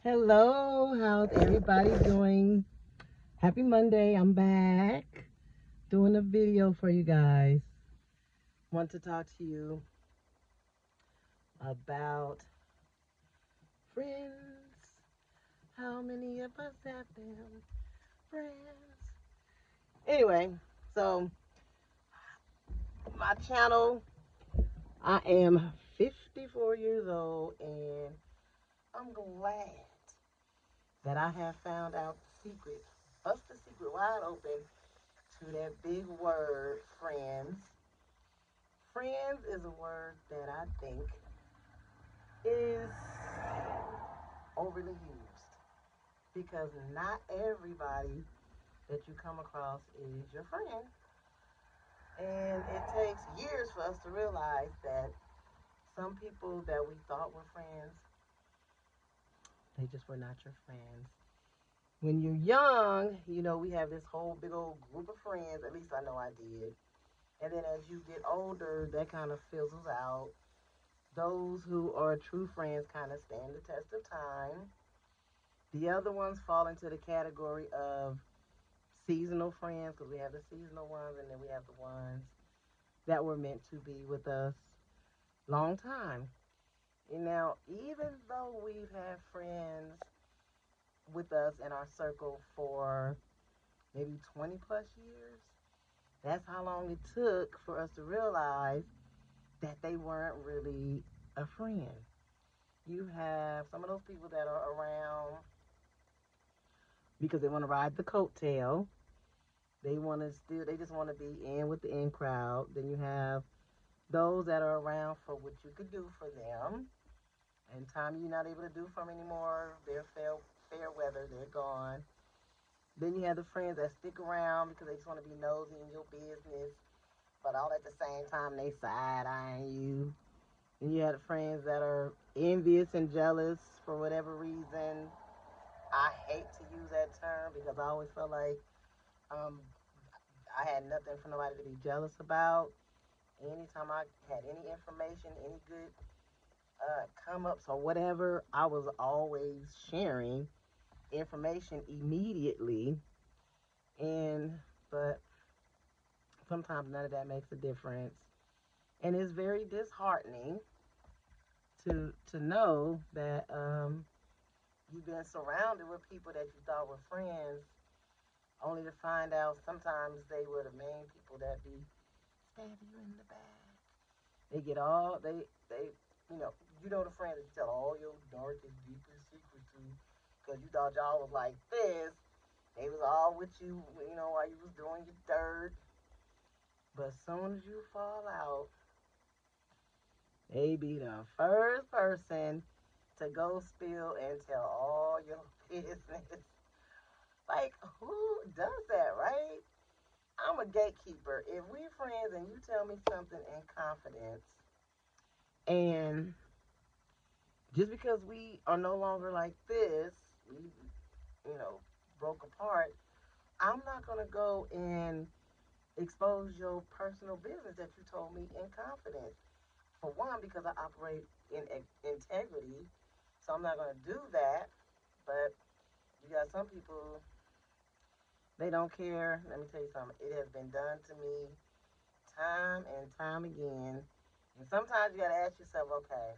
Hello, how's everybody doing? Happy Monday. I'm back doing a video for you guys. Want to talk to you about friends. How many of us have them? Friends. Anyway, so my channel, I am 54 years old and I'm glad that I have found out the secret, bust the secret wide open to that big word, friends. Friends is a word that I think is overly used because not everybody that you come across is your friend. And it takes years for us to realize that some people that we thought were friends, they just were not your friends. When you're young, we have this whole big old group of friends, at least I know I did. And then as you get older, that kind of fizzles out. Those who are true friends kind of stand the test of time. The other ones fall into the category of seasonal friends because we have the seasonal ones and then we have the ones that were meant to be with us long time. And now, even though we've had friends with us in our circle for maybe 20 plus years, that's how long it took for us to realize that they weren't really a friend. You have some of those people that are around because they want to ride the coattail. They just want to be in with the in crowd. Then you have those that are around for what you could do for them. And time you're not able to do for them anymore, they're fair weather, they're gone. Then you have the friends that stick around because they just want to be nosy in your business, but all at the same time they side eyeing you. And you have the friends that are envious and jealous for whatever reason. I hate to use that term because I always felt like um, I had nothing for nobody to be jealous about. Anytime I had any information, any good come ups or whatever, I was always sharing information immediately. And but sometimes none of that makes a difference. And it's very disheartening to know that you've been surrounded with people that you thought were friends, only to find out sometimes they were the main people that be stabbing you in the back. They get all you know the friends that you tell all your darkest, deepest secrets to, because you thought y'all was like this. They was all with you, while you was doing your dirt. But as soon as you fall out, they be the first person to go spill and tell all your business. Like, who does that, right? I'm a gatekeeper. If we friends and you tell me something in confidence, and just because we are no longer like this, we, you know, broke apart, I'm not going to go and expose your personal business that you told me in confidence. For one, because I operate in integrity, so I'm not going to do that. But you got some people, they don't care. Let me tell you something. It has been done to me time and time again. And sometimes you got to ask yourself, okay,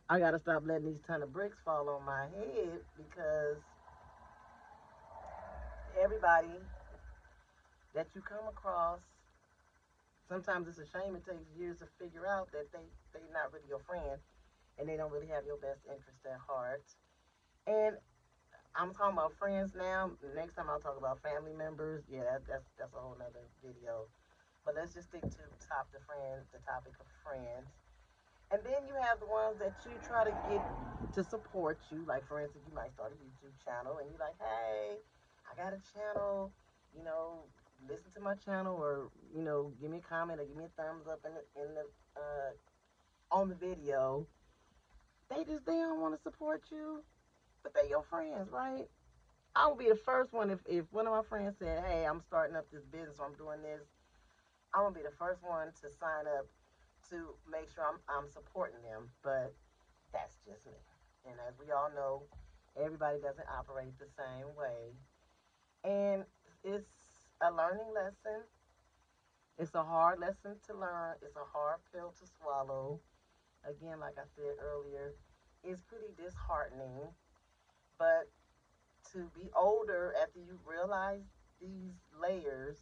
I got to stop letting these ton of bricks fall on my head because everybody that you come across, sometimes it's a shame it takes years to figure out that they're not really your friend and they don't really have your best interest at heart. And I'm talking about friends now. Next time I'll talk about family members. Yeah, that's a whole nother video. But let's just stick to the topic of friends. And then you have the ones that you try to get to support you. Like, for instance, you might start a YouTube channel and you're like, hey, I got a channel, you know, listen to my channel or, give me a comment or give me a thumbs up in the on the video. They don't want to support you, but they your friends, right? I will be the first one if one of my friends said, hey, I'm starting up this business or I'm doing this, I'm gonna be the first one to sign up to make sure I'm supporting them. But that's just me. And as we all know, everybody doesn't operate the same way. And it's a learning lesson. It's a hard lesson to learn. It's a hard pill to swallow. Again, like I said earlier, it's pretty disheartening. But to be older after you realize these layers,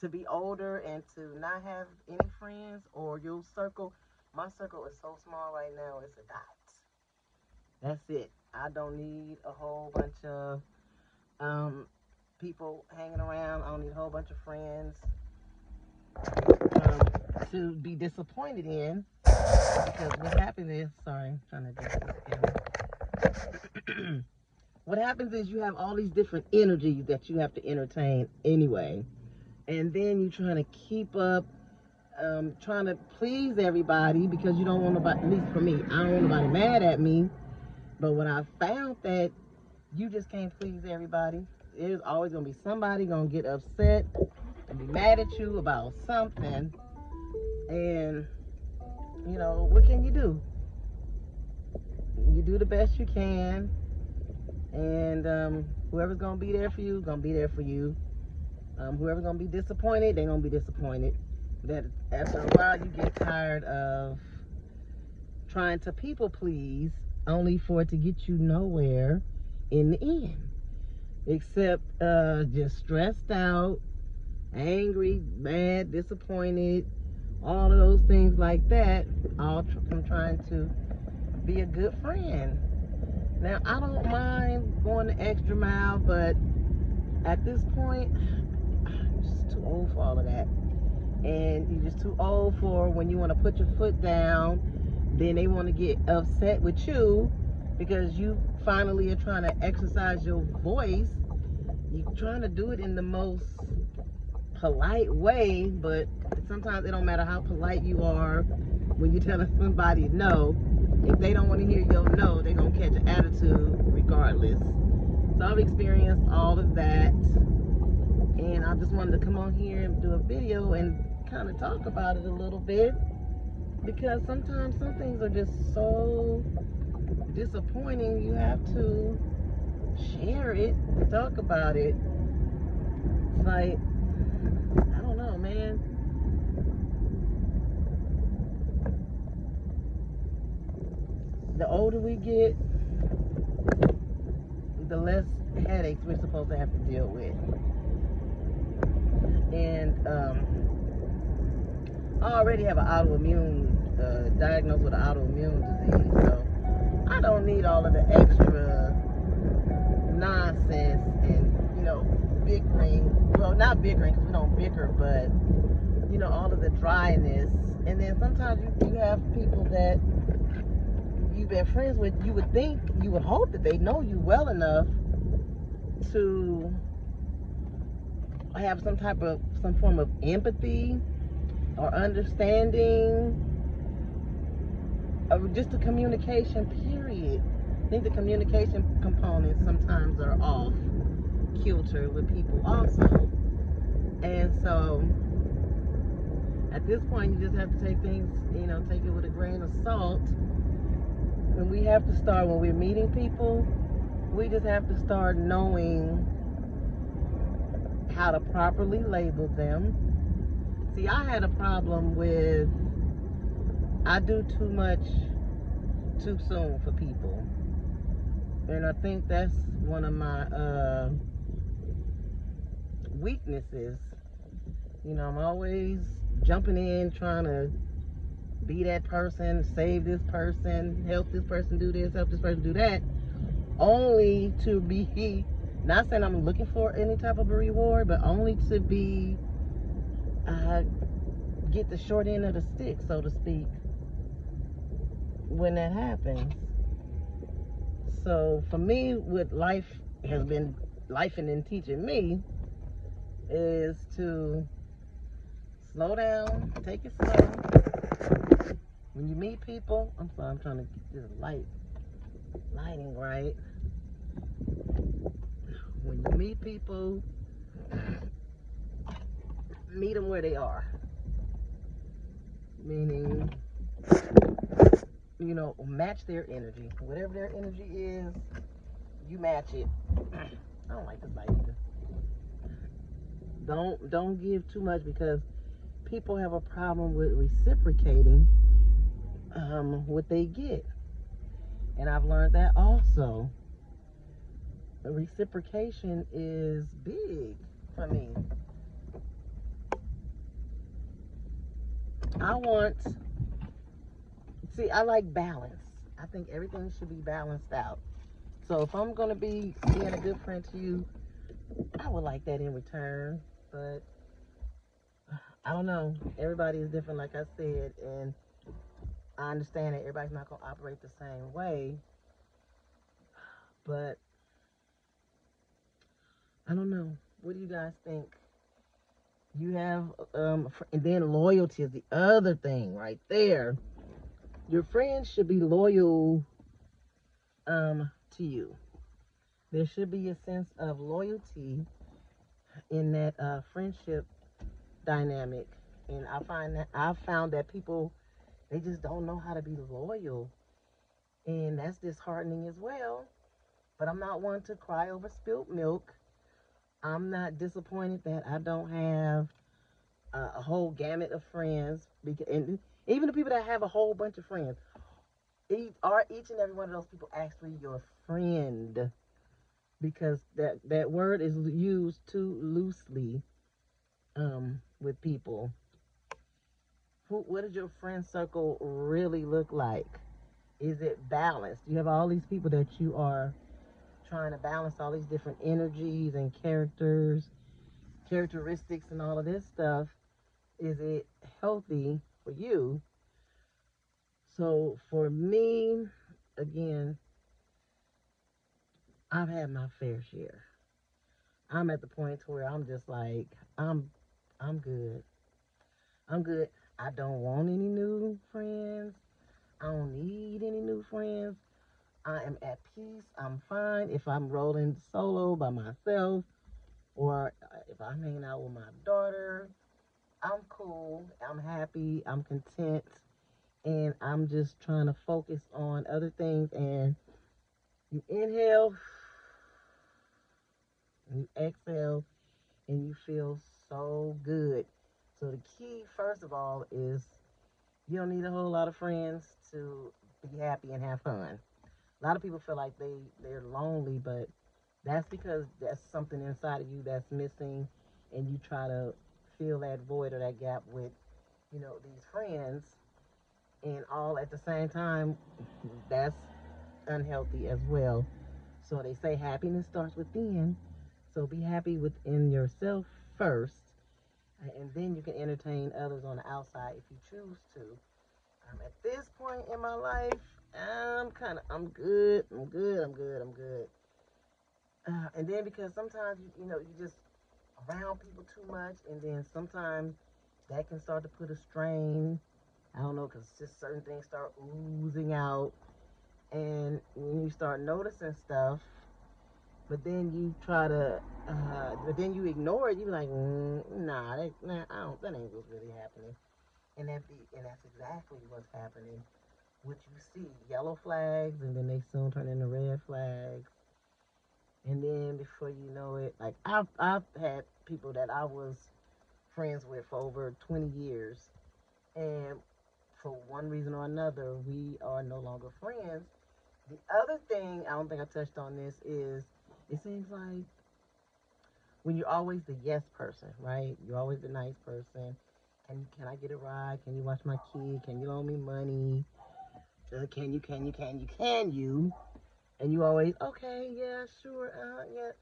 to be older and to not have any friends or your circle, my circle is so small right now, it's a dot. That's it. I don't need a whole bunch of um, people hanging around. I don't need a whole bunch of friends um, to be disappointed in. Because what happens is, sorry, I'm trying to adjust this camera. What happens is you have all these different energies that you have to entertain anyway. And then you're trying to keep up, trying to please everybody because you don't want nobody, at least for me, I don't want nobody mad at me. But when I found that you just can't please everybody, there's always going to be somebody going to get upset and be mad at you about something. And, you know, what can you do? You do the best you can. And whoever's going to be there for you, going to be there for you. Whoever's going to be disappointed, they're going to be disappointed. That after a while, you get tired of trying to people please only for it to get you nowhere in the end. Except just stressed out, angry, mad, disappointed, all of those things like that, all from trying to be a good friend. Now, I don't mind going the extra mile, but at this point, I'm just too old for all of that. And you're just too old for when you want to put your foot down, then they want to get upset with you because you finally are trying to exercise your voice. You're trying to do it in the most polite way, but sometimes it don't matter how polite you are when you're telling somebody no. If they don't want to hear your no, they're going to catch an attitude regardless. So I've experienced all of that, and I just wanted to come on here and do a video and kind of talk about it a little bit, because sometimes some things are just so disappointing. You have to share it, talk about it. It's like, I don't know, man. The older we get, the less headaches we're supposed to have to deal with. And I already have an autoimmune, diagnosed with an autoimmune disease, so I don't need all of the extra nonsense and, you know, bickering. Well, not bickering because we don't bicker, but, you know, all of the dryness. And then sometimes you have people that you've been friends with, you would think, you would hope that they know you well enough to have some form of empathy or understanding, or just the communication period. I think the communication components sometimes are off kilter with people also. And so at this point, you just have to take things, you know, take it with a grain of salt. And we have to start, when we're meeting people, we just have to start knowing how to properly label them. See, I had a problem with, I do too much too soon for people. And I think that's one of my weaknesses. You know, I'm always jumping in, trying to be that person, save this person, help this person do this, help this person do that, only to be, not saying I'm looking for any type of a reward, but only to be, get the short end of the stick, so to speak, when that happens. So for me, what life has been lifing and teaching me is to slow down, take it slow. When you meet people, I'm sorry, I'm trying to get this lighting right. When you meet people, meet them where they are. Meaning, match their energy. Whatever their energy is, you match it. I don't like this light either. Don't give too much, because people have a problem with reciprocating what they get. And I've learned that also. Reciprocation is big for me. I like balance. I think everything should be balanced out. So if I'm going to be being a good friend to you, I would like that in return. But I don't know. Everybody is different, like I said, and I understand that everybody's not going to operate the same way. But I don't know. What do you guys think? You have, and then loyalty is the other thing right there. Your friends should be loyal to you. There should be a sense of loyalty in that friendship dynamic. And I've found that people, they just don't know how to be loyal. And that's disheartening as well. But I'm not one to cry over spilt milk. I'm not disappointed that I don't have a whole gamut of friends. And even the people that have a whole bunch of friends, are each and every one of those people actually your friend? Because that word is used too loosely with people. What does your friend circle really look like? Is it balanced? You have all these people that you are trying to balance, all these different energies and characteristics and all of this stuff. Is it healthy for you? So for me, again, I've had my fair share. I'm at the point where I'm just like, I'm good. I'm good. I don't want any new friends. I don't need any new friends. I am at peace. I'm fine if I'm rolling solo by myself, or if I'm hanging out with my daughter. I'm cool. I'm happy. I'm content. And I'm just trying to focus on other things. And you inhale, and you exhale, and you feel so good. So the key, first of all, is you don't need a whole lot of friends to be happy and have fun. A lot of people feel like they're lonely, but that's because that's something inside of you that's missing, and you try to fill that void or that gap with, these friends, and all at the same time. That's unhealthy as well. So they say happiness starts within. So be happy within yourself first, and then you can entertain others on the outside if you choose to. At this point in my life, I'm good. I'm good. I'm good. I'm good. And then because sometimes you just around people too much, and then sometimes that can start to put a strain. I don't know, because just certain things start oozing out, and when you start noticing stuff, but then you try to, but then you ignore it. You be like, I don't. That ain't what's really happening, and that's exactly what's happening. What you see, yellow flags, and then they soon turn into red flags. And then before you know it, like I've had people that I was friends with for over 20 years, and for one reason or another, we are no longer friends. The other thing, I don't think I touched on this, is it seems like when you're always the yes person, right? You're always the nice person. Can I get a ride? Can you watch my kid? Can you loan me money? Can you? And you always, okay, yeah, sure, yeah.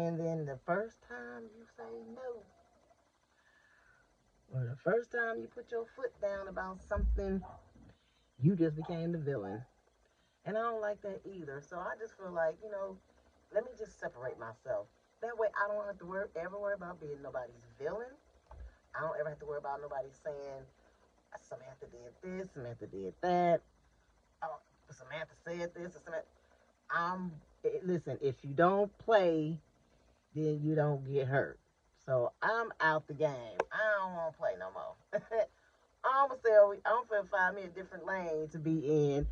And then the first time you say no, or the first time you put your foot down about something, you just became the villain. And I don't like that either. So I just feel like, let me just separate myself. That way I don't have to ever worry about being nobody's villain. I don't ever have to worry about nobody saying, Samantha did this, Samantha did that. Oh, Samantha said this, or Samantha. Listen, if you don't play, then you don't get hurt. So I'm out the game. I don't want to play no more. I'm finna find me a different lane to be in.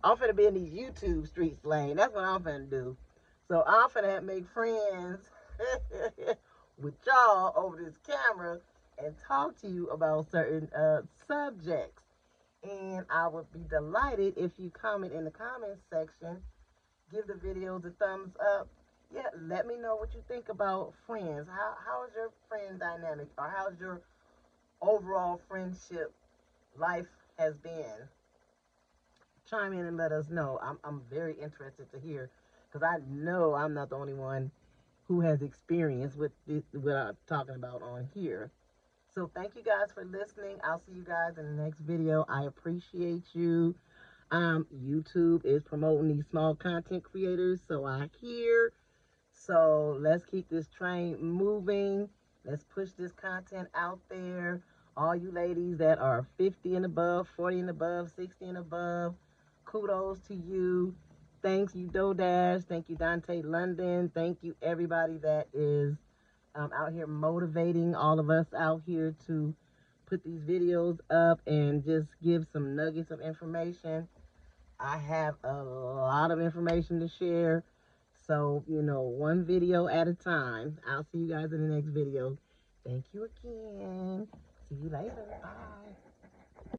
I'm finna be in these YouTube streets lane. That's what I'm finna do. So I'm finna make friends with y'all over this camera and talk to you about certain subjects. And I would be delighted if you comment in the comments section, give the videos a thumbs up. Yeah, let me know what you think about friends. How is your friend dynamic, or how's your overall friendship life has been? Chime in and let us know. I'm very interested to hear, because I know I'm not the only one who has experience with what I'm talking about on here. So thank you guys for listening. I'll see you guys in the next video. I appreciate you. YouTube is promoting these small content creators, so I hear. So let's keep this train moving. Let's push this content out there. All you ladies that are 50 and above, 40 and above, 60 and above, kudos to you. Thanks you, DoDash. Thank you, Dante London. Thank you, everybody that is out here motivating all of us out here to put these videos up and just give some nuggets of information. I have a lot of information to share. So, one video at a time. I'll see you guys in the next video. Thank you again. See you later. Bye.